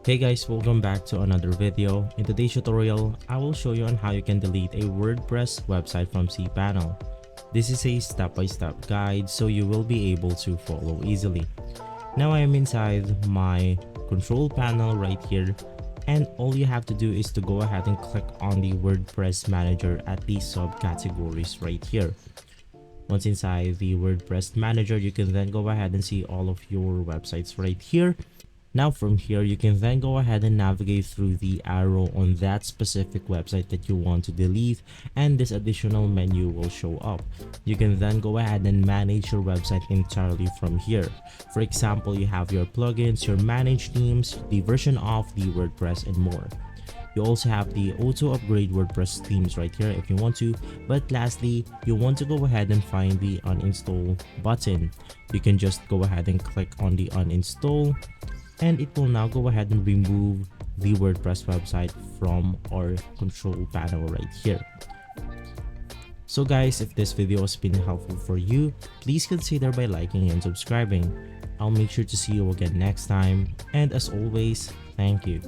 Hey guys, welcome back to another video. In today's tutorial, I will show you on how you can delete a WordPress website from Cpanel. This is a step-by-step guide so you will be able to follow easily. Now I am inside my control panel right here, and all you have to do is to go ahead and click on the WordPress manager at the subcategories right here. Once inside the WordPress manager, you can then go ahead and see all of your websites right here. Now from here, you can then go ahead and navigate through the arrow on that specific website that you want to delete, and this additional menu will show up. You can then go ahead and manage your website entirely from here. For example, you have your plugins, your managed themes, the version of the WordPress, and more. You also have the auto upgrade WordPress themes right here if you want to, but lastly, you want to go ahead and find the uninstall button. You can just go ahead and click on the uninstall, and it will now go ahead and remove the WordPress website from our control panel right here. So guys, if this video has been helpful for you, please consider by liking and subscribing. I'll make sure to see you again next time, and as always, thank you.